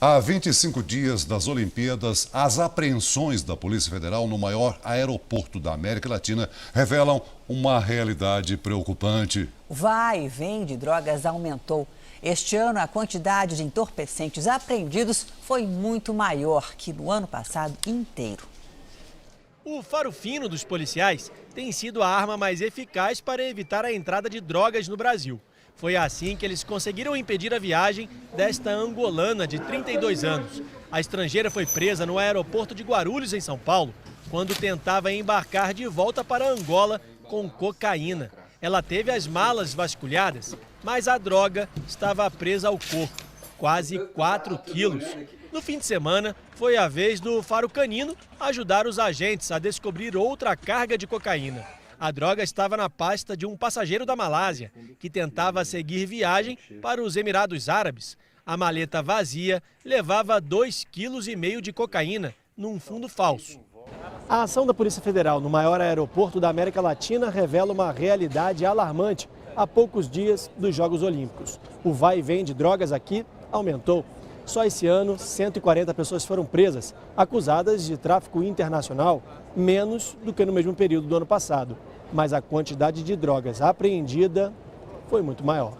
Há 25 dias das Olimpíadas, as apreensões da Polícia Federal no maior aeroporto da América Latina revelam uma realidade preocupante. O vai e vem de drogas aumentou. Este ano, a quantidade de entorpecentes apreendidos foi muito maior que no ano passado inteiro. O faro fino dos policiais tem sido a arma mais eficaz para evitar a entrada de drogas no Brasil. Foi assim que eles conseguiram impedir a viagem desta angolana de 32 anos. A estrangeira foi presa no aeroporto de Guarulhos, em São Paulo, quando tentava embarcar de volta para Angola com cocaína. Ela teve as malas vasculhadas, mas a droga estava presa ao corpo, quase 4 quilos. No fim de semana, foi a vez do faro canino ajudar os agentes a descobrir outra carga de cocaína. A droga estava na pasta de um passageiro da Malásia, que tentava seguir viagem para os Emirados Árabes. A maleta vazia levava 2,5 kg de cocaína num fundo falso. A ação da Polícia Federal no maior aeroporto da América Latina revela uma realidade alarmante há poucos dias dos Jogos Olímpicos. O vai e vem de drogas aqui aumentou. Só esse ano, 140 pessoas foram presas, acusadas de tráfico internacional, menos do que no mesmo período do ano passado. Mas a quantidade de drogas apreendida foi muito maior.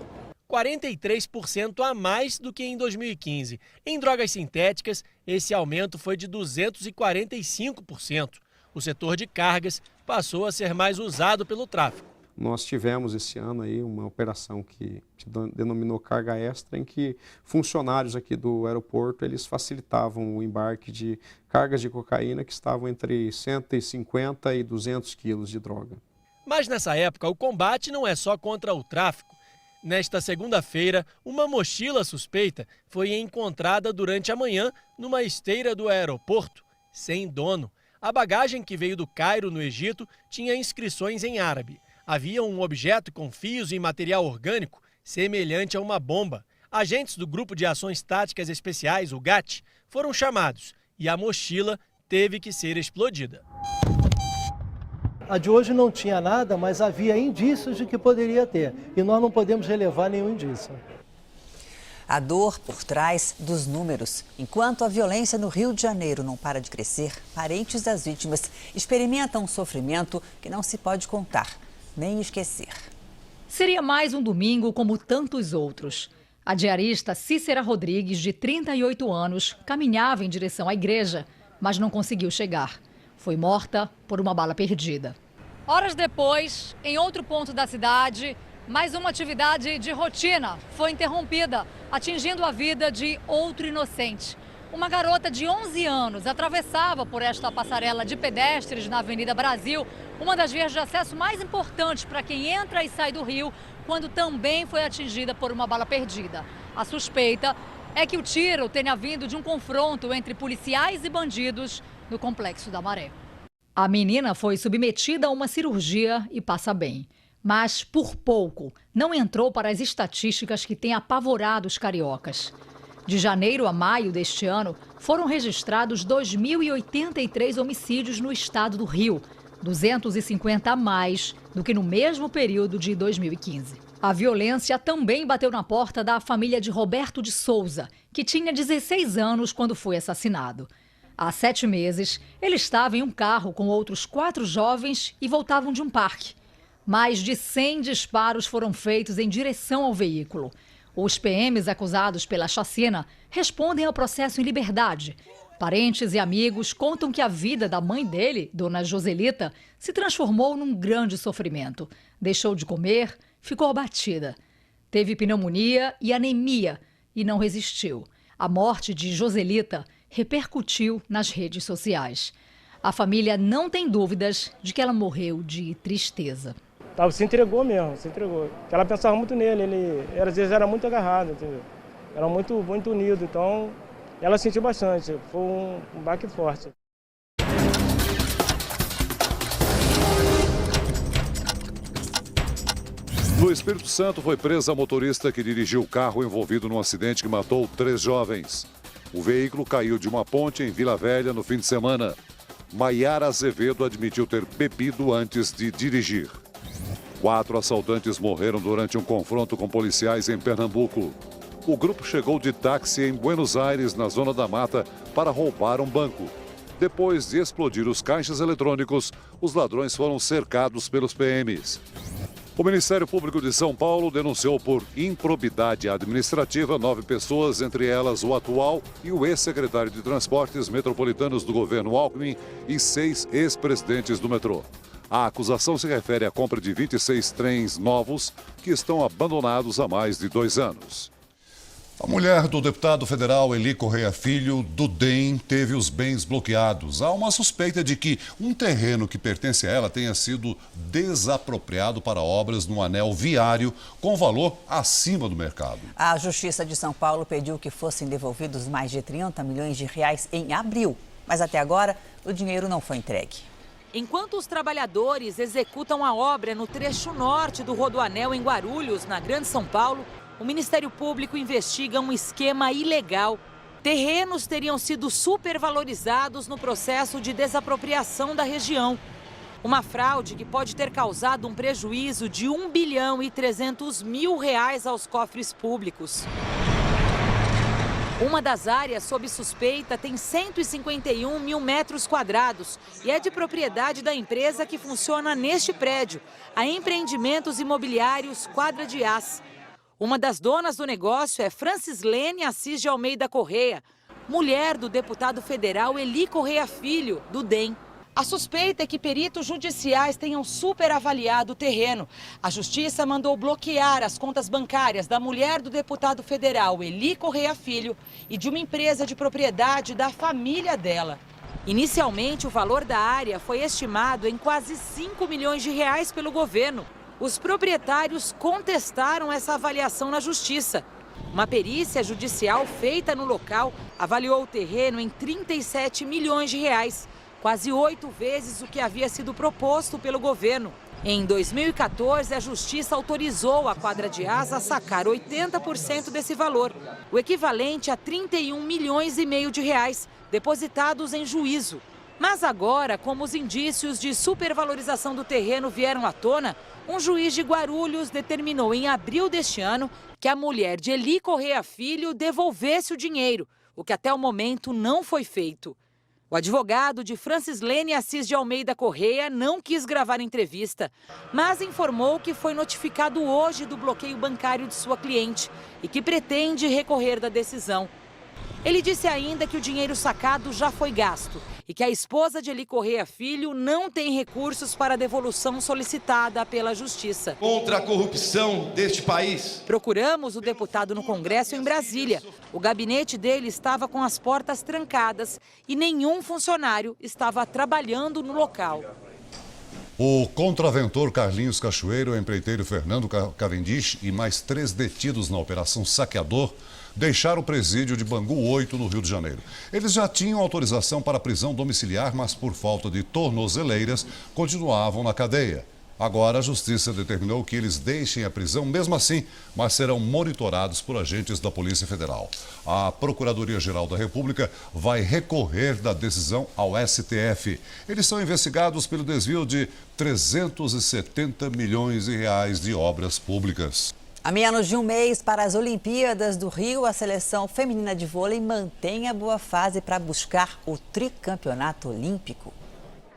43% a mais do que em 2015. Em drogas sintéticas, esse aumento foi de 245%. O setor de cargas passou a ser mais usado pelo tráfico. Nós tivemos esse ano aí uma operação que se denominou Carga Extra, em que funcionários aqui do aeroporto eles facilitavam o embarque de cargas de cocaína que estavam entre 150 e 200 quilos de droga. Mas nessa época o combate não é só contra o tráfico. Nesta segunda-feira, uma mochila suspeita foi encontrada durante a manhã numa esteira do aeroporto, sem dono. A bagagem que veio do Cairo, no Egito, tinha inscrições em árabe. Havia um objeto com fios e material orgânico semelhante a uma bomba. Agentes do Grupo de Ações Táticas Especiais, o GAT, foram chamados e a mochila teve que ser explodida. A de hoje não tinha nada, mas havia indícios de que poderia ter. E nós não podemos relevar nenhum indício. A dor por trás dos números. Enquanto a violência no Rio de Janeiro não para de crescer, parentes das vítimas experimentam um sofrimento que não se pode contar nem esquecer. Seria mais um domingo como tantos outros. A diarista Cícera Rodrigues, de 38 anos, caminhava em direção à igreja, mas não conseguiu chegar. Foi morta por uma bala perdida. Horas depois, em outro ponto da cidade, mais uma atividade de rotina foi interrompida, atingindo a vida de outro inocente. Uma garota de 11 anos atravessava por esta passarela de pedestres na Avenida Brasil, uma das vias de acesso mais importantes para quem entra e sai do Rio, quando também foi atingida por uma bala perdida. A suspeita é que o tiro tenha vindo de um confronto entre policiais e bandidos no Complexo da Maré. A menina foi submetida a uma cirurgia e passa bem, mas por pouco não entrou para as estatísticas que têm apavorado os cariocas. De janeiro a maio deste ano, foram registrados 2.083 homicídios no estado do Rio, 250 a mais do que no mesmo período de 2015. A violência também bateu na porta da família de Roberto de Souza, que tinha 16 anos quando foi assassinado. Há 7 meses, ele estava em um carro com outros 4 jovens e voltavam de um parque. Mais de 100 disparos foram feitos em direção ao veículo. Os PMs acusados pela chacina respondem ao processo em liberdade. Parentes e amigos contam que a vida da mãe dele, dona Joselita, se transformou num grande sofrimento. Deixou de comer, ficou abatida. Teve pneumonia e anemia e não resistiu. A morte de Joselita repercutiu nas redes sociais. A família não tem dúvidas de que ela morreu de tristeza. Se entregou mesmo, se entregou. Ela pensava muito nele, ele às vezes era muito agarrado, entendeu? Era muito unido, então ela sentiu bastante, foi um baque forte. No Espírito Santo foi presa a motorista que dirigiu o carro envolvido num acidente que matou 3 jovens. O veículo caiu de uma ponte em Vila Velha no fim de semana. Maiara Azevedo admitiu ter bebido antes de dirigir. 4 assaltantes morreram durante um confronto com policiais em Pernambuco. O grupo chegou de táxi em Buenos Aires, na Zona da Mata, para roubar um banco. Depois de explodir os caixas eletrônicos, os ladrões foram cercados pelos PMs. O Ministério Público de São Paulo denunciou por improbidade administrativa 9 pessoas, entre elas o atual e o ex-secretário de Transportes Metropolitanos do governo Alckmin e 6 ex-presidentes do metrô. A acusação se refere à compra de 26 trens novos que estão abandonados há mais de 2 anos. A mulher do deputado federal Eli Correia Filho, do DEM, teve os bens bloqueados. Há uma suspeita de que um terreno que pertence a ela tenha sido desapropriado para obras no anel viário com valor acima do mercado. A Justiça de São Paulo pediu que fossem devolvidos mais de 30 milhões de reais em abril, mas até agora o dinheiro não foi entregue. Enquanto os trabalhadores executam a obra no trecho norte do Rodoanel em Guarulhos, na Grande São Paulo, o Ministério Público investiga um esquema ilegal. Terrenos teriam sido supervalorizados no processo de desapropriação da região. Uma fraude que pode ter causado um prejuízo de R$ 1.300.000 aos cofres públicos. Uma das áreas sob suspeita tem 151 mil metros quadrados e é de propriedade da empresa que funciona neste prédio, a Empreendimentos Imobiliários Quadra de Ás. Uma das donas do negócio é Francislene Assis de Almeida Correia, mulher do deputado federal Eli Correia Filho, do DEM. A suspeita é que peritos judiciais tenham superavaliado o terreno. A Justiça mandou bloquear as contas bancárias da mulher do deputado federal Eli Correia Filho e de uma empresa de propriedade da família dela. Inicialmente, o valor da área foi estimado em quase 5 milhões de reais pelo governo. Os proprietários contestaram essa avaliação na Justiça. Uma perícia judicial feita no local avaliou o terreno em 37 milhões de reais, quase 8 vezes o que havia sido proposto pelo governo. Em 2014, a Justiça autorizou a Quadra de Ás a sacar 80% desse valor, o equivalente a 31 milhões e meio de reais, depositados em juízo. Mas agora, como os indícios de supervalorização do terreno vieram à tona, um juiz de Guarulhos determinou em abril deste ano que a mulher de Eli Correia Filho devolvesse o dinheiro, o que até o momento não foi feito. O advogado de Francislene Assis de Almeida Correia não quis gravar entrevista, mas informou que foi notificado hoje do bloqueio bancário de sua cliente e que pretende recorrer da decisão. Ele disse ainda que o dinheiro sacado já foi gasto e que a esposa de Eli Correia Filho não tem recursos para a devolução solicitada pela Justiça. Contra a corrupção deste país. Procuramos o deputado no Congresso em Brasília. O gabinete dele estava com as portas trancadas e nenhum funcionário estava trabalhando no local. O contraventor Carlinhos Cachoeiro, o empreiteiro Fernando Cavendish e mais 3 detidos na Operação Saqueador deixaram o presídio de Bangu 8, no Rio de Janeiro. Eles já tinham autorização para prisão domiciliar, mas por falta de tornozeleiras, continuavam na cadeia. Agora a Justiça determinou que eles deixem a prisão mesmo assim, mas serão monitorados por agentes da Polícia Federal. A Procuradoria-Geral da República vai recorrer da decisão ao STF. Eles são investigados pelo desvio de 370 milhões de reais de obras públicas. A menos de um mês para as Olimpíadas do Rio, a seleção feminina de vôlei mantém a boa fase para buscar o tricampeonato olímpico.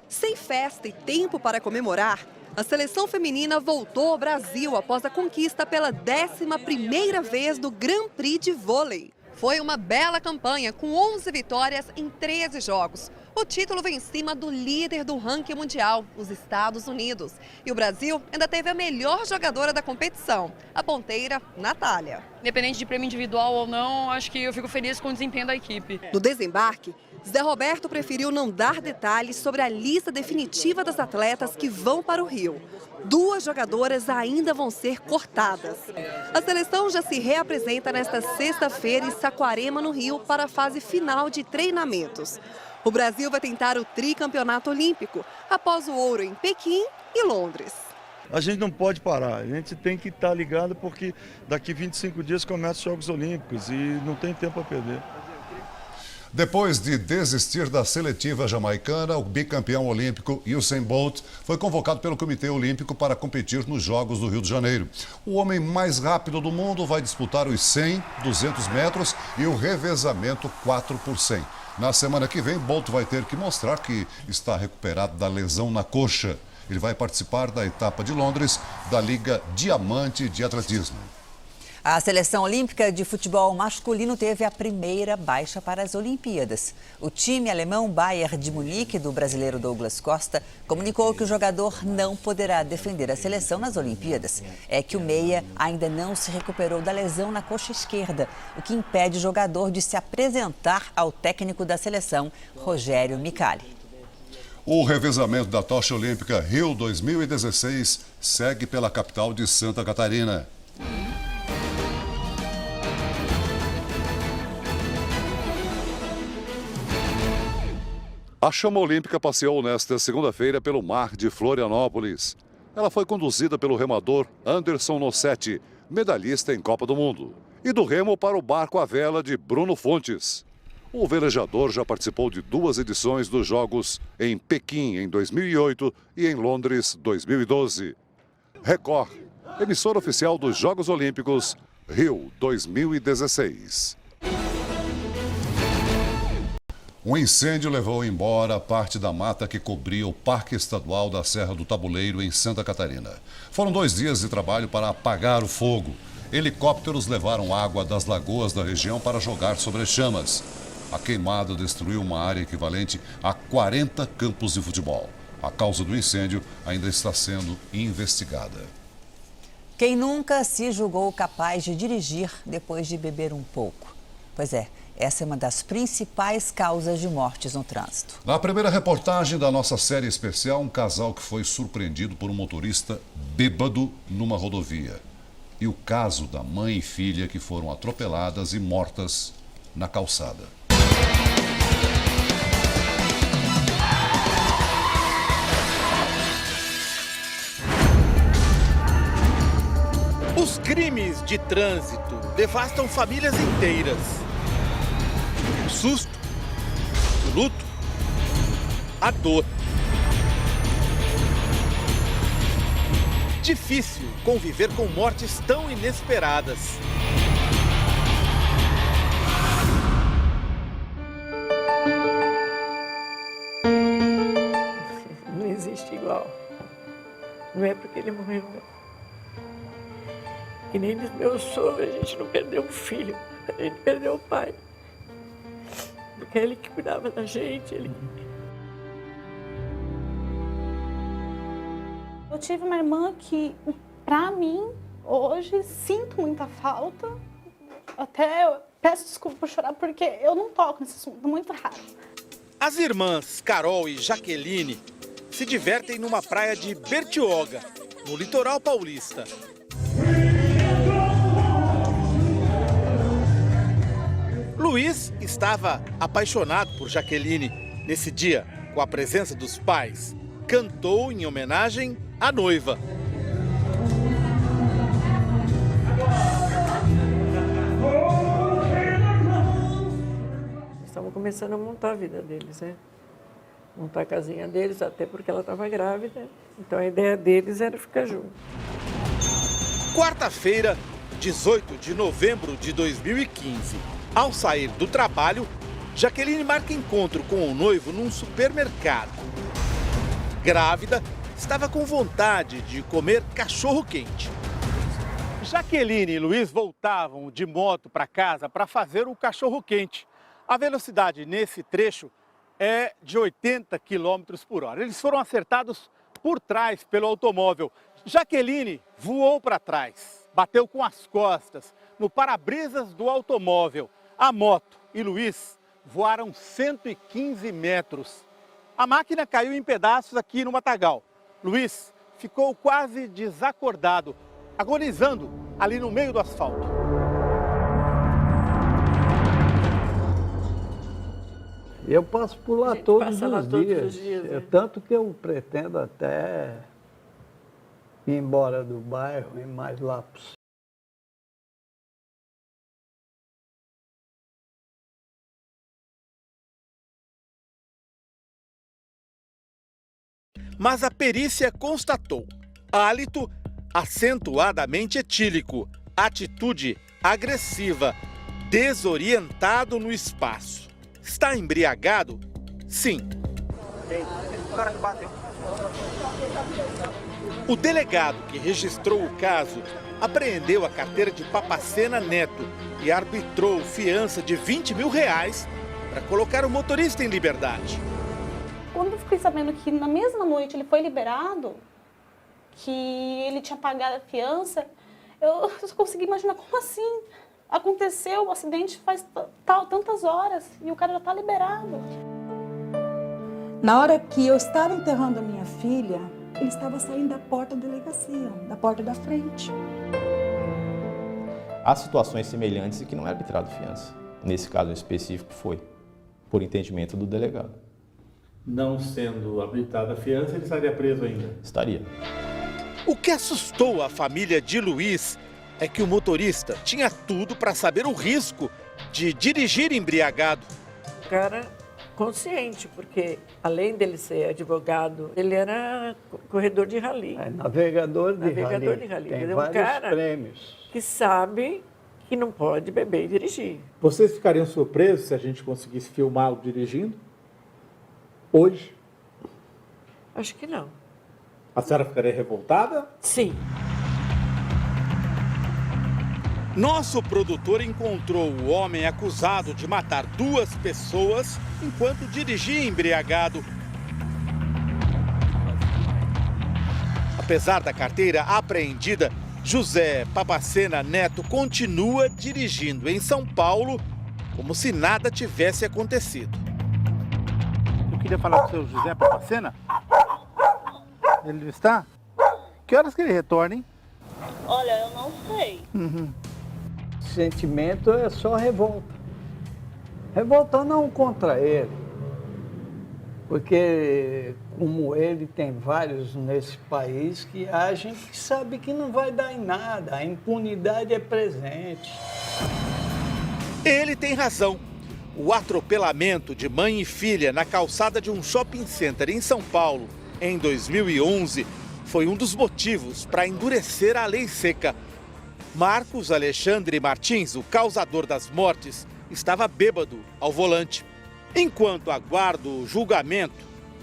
Sem festa e tempo para comemorar, a seleção feminina voltou ao Brasil após a conquista pela 11ª vez do Grand Prix de vôlei. Foi uma bela campanha com 11 vitórias em 13 jogos. O título vem em cima do líder do ranking mundial, os Estados Unidos. E o Brasil ainda teve a melhor jogadora da competição, a ponteira Natália. Independente de prêmio individual ou não, acho que eu fico feliz com o desempenho da equipe. No desembarque, Zé Roberto preferiu não dar detalhes sobre a lista definitiva das atletas que vão para o Rio. 2 jogadoras ainda vão ser cortadas. A seleção já se reapresenta nesta sexta-feira em Saquarema, no Rio, para a fase final de treinamentos. O Brasil vai tentar o tricampeonato olímpico, após o ouro em Pequim e Londres. A gente não pode parar, a gente tem que estar ligado porque daqui 25 dias começam os Jogos Olímpicos e não tem tempo a perder. Depois de desistir da seletiva jamaicana, o bicampeão olímpico Usain Bolt foi convocado pelo Comitê Olímpico para competir nos Jogos do Rio de Janeiro. O homem mais rápido do mundo vai disputar os 100, 200 metros e o revezamento 4 por 100. Na semana que vem, Bolt vai ter que mostrar que está recuperado da lesão na coxa. Ele vai participar da etapa de Londres da Liga Diamante de Atletismo. A seleção olímpica de futebol masculino teve a primeira baixa para as Olimpíadas. O time alemão Bayern de Munique, do brasileiro Douglas Costa, comunicou que o jogador não poderá defender a seleção nas Olimpíadas. É que o meia ainda não se recuperou da lesão na coxa esquerda, o que impede o jogador de se apresentar ao técnico da seleção, Rogério Micali. O revezamento da tocha olímpica Rio 2016 segue pela capital de Santa Catarina. A chama olímpica passeou nesta segunda-feira pelo mar de Florianópolis. Ela foi conduzida pelo remador Anderson Nossetti, medalhista em Copa do Mundo, e do remo para o barco à vela de Bruno Fontes. O velejador já participou de 2 edições dos Jogos em Pequim, em 2008, e em Londres, 2012. Record, emissora oficial dos Jogos Olímpicos, Rio 2016. Um incêndio levou embora parte da mata que cobria o Parque Estadual da Serra do Tabuleiro, em Santa Catarina. Foram 2 dias de trabalho para apagar o fogo. Helicópteros levaram água das lagoas da região para jogar sobre as chamas. A queimada destruiu uma área equivalente a 40 campos de futebol. A causa do incêndio ainda está sendo investigada. Quem nunca se julgou capaz de dirigir depois de beber um pouco? Pois é. Essa é uma das principais causas de mortes no trânsito. Na primeira reportagem da nossa série especial, um casal que foi surpreendido por um motorista bêbado numa rodovia. E o caso da mãe e filha que foram atropeladas e mortas na calçada. Os crimes de trânsito devastam famílias inteiras. O susto, o luto, a dor. Difícil conviver com mortes tão inesperadas. Não existe igual. Não é porque ele morreu, não. Que nem nos meus sogros, a gente não perdeu um filho, a gente perdeu o pai. Porque é ele que cuidava da gente, ele... Eu tive uma irmã que, pra mim, hoje, sinto muita falta. Até peço desculpa por chorar, porque eu não toco nesse assunto, muito raro. As irmãs Carol e Jaqueline se divertem numa praia de Bertioga, no litoral paulista. Luiz estava apaixonado por Jaqueline. Nesse dia, com a presença dos pais, cantou em homenagem à noiva. Estavam começando a montar a vida deles, né? Montar a casinha deles, até porque ela estava grávida. Então a ideia deles era ficar junto. Quarta-feira, 18 de novembro de 2015. Ao sair do trabalho, Jaqueline marca encontro com o noivo num supermercado. Grávida, estava com vontade de comer cachorro-quente. Jaqueline e Luiz voltavam de moto para casa para fazer o cachorro-quente. A velocidade nesse trecho é de 80 km por hora. Eles foram acertados por trás pelo automóvel. Jaqueline voou para trás, bateu com as costas no para-brisas do automóvel. A moto e Luiz voaram 115 metros. A máquina caiu em pedaços aqui no matagal. Luiz ficou quase desacordado, agonizando ali no meio do asfalto. Eu passo por lá todos os dias, né? Tanto que eu pretendo até ir embora do bairro e mais lá para mas a perícia constatou hálito acentuadamente etílico, atitude agressiva, desorientado no espaço. Está embriagado? Sim. O delegado que registrou o caso apreendeu a carteira de Papacena Neto e arbitrou fiança de R$20 mil para colocar o motorista em liberdade. Quando eu fiquei sabendo que na mesma noite ele foi liberado, que ele tinha pagado a fiança, eu só consegui imaginar como assim. Aconteceu o acidente faz tantas horas e o cara já está liberado. Na hora que eu estava enterrando a minha filha, ele estava saindo da porta da delegacia, da porta da frente. Há situações semelhantes em que não é arbitrado fiança. Nesse caso específico foi, por entendimento do delegado. Não sendo arbitrada a fiança, ele estaria preso ainda? Estaria. O que assustou a família de Luiz é que o motorista tinha tudo para saber o risco de dirigir embriagado. O cara consciente, porque além dele ser advogado, ele era corredor de rally. Navegador de rally. Tem ele é um vários cara prêmios. Que sabe que não pode beber e dirigir. Vocês ficariam surpresos se a gente conseguisse filmá-lo dirigindo? Hoje? Acho que não. A senhora ficaria revoltada? Sim. Nosso produtor encontrou o homem acusado de matar 2 pessoas enquanto dirigia embriagado. Apesar da carteira apreendida, José Papacena Neto continua dirigindo em São Paulo como se nada tivesse acontecido. Eu queria falar com o seu José Papacena. Ele não está? Que horas que ele retorna, hein? Olha, eu não sei. Sentimento é só revolta. Revolta não contra ele, porque como ele tem vários nesse país que agem que sabe que não vai dar em nada, a impunidade é presente. Ele tem razão. O atropelamento de mãe e filha na calçada de um shopping center em São Paulo em 2011 foi um dos motivos para endurecer a lei seca. Marcos Alexandre Martins, o causador das mortes, estava bêbado ao volante. Enquanto aguarda o julgamento,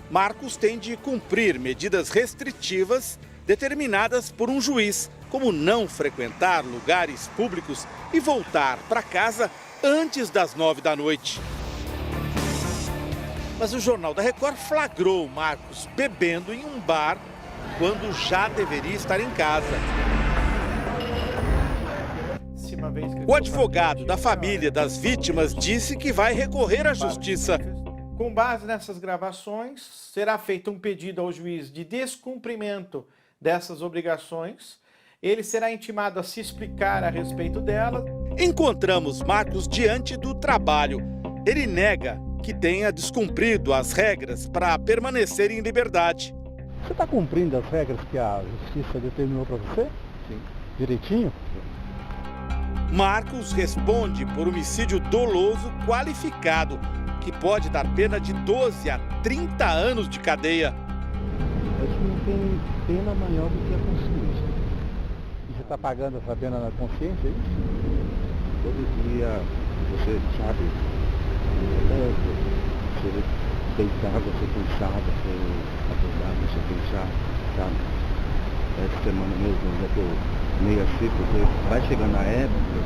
Marcos tem de cumprir medidas restritivas determinadas por um juiz, como não frequentar lugares públicos e voltar para casa antes das 9 da noite. Mas o Jornal da Record flagrou Marcos bebendo em um bar quando já deveria estar em casa. O advogado da família das vítimas disse que vai recorrer à justiça. Com base nessas gravações, será feito um pedido ao juiz de descumprimento dessas obrigações. Ele será intimado a se explicar a respeito delas. Encontramos Marcos diante do trabalho. Ele nega que tenha descumprido as regras para permanecer em liberdade. Você está cumprindo as regras que a justiça determinou para você? Sim. Direitinho? Marcos responde por homicídio doloso qualificado, que pode dar pena de 12 a 30 anos de cadeia. Acho que não tem pena maior do que a consciência. E você está pagando essa pena na consciência, é isso? Todo dia você sabe, você deitar, você pensar, você acordar, você pensar, sabe? Essa semana mesmo, já tô meio assim, porque vai chegando na época,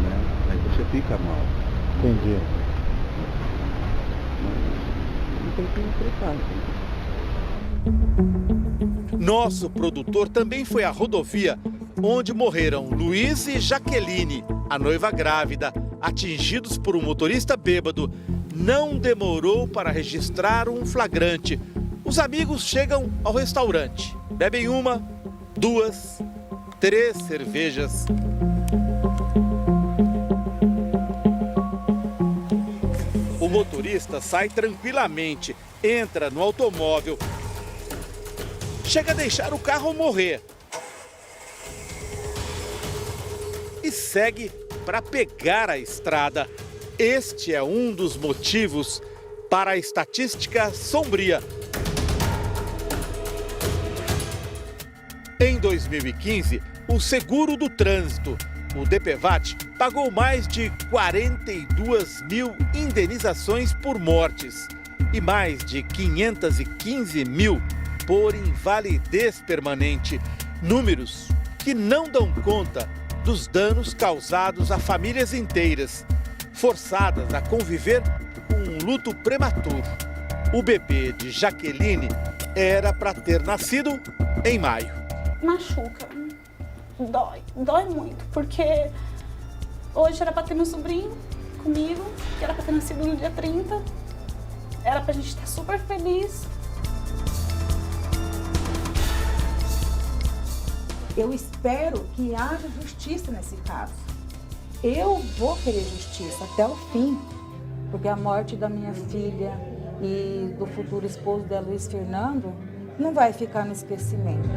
né? Aí você fica mal. Entendi. Mas não tem que enfrentar, Nosso produtor também foi à rodovia, onde morreram Luiz e Jaqueline, a noiva grávida, atingidos por um motorista bêbado. Não demorou para registrar um flagrante. Os amigos chegam ao restaurante, bebem 1, 2, 3 cervejas. O motorista sai tranquilamente, entra no automóvel, chega a deixar o carro morrer e segue para pegar a estrada. Este é um dos motivos para a estatística sombria. 2015, o seguro do trânsito, o DPVAT, pagou mais de 42 mil indenizações por mortes e mais de 515 mil por invalidez permanente. Números que não dão conta dos danos causados a famílias inteiras, forçadas a conviver com um luto prematuro. O bebê de Jaqueline era para ter nascido em maio. Machuca, dói muito, porque hoje era para ter meu sobrinho comigo, que era para ter nascido no dia 30, era pra gente estar super feliz. Eu espero que haja justiça nesse caso. Eu vou querer justiça até o fim, porque a morte da minha filha e do futuro esposo dela, Luiz Fernando, não vai ficar no esquecimento.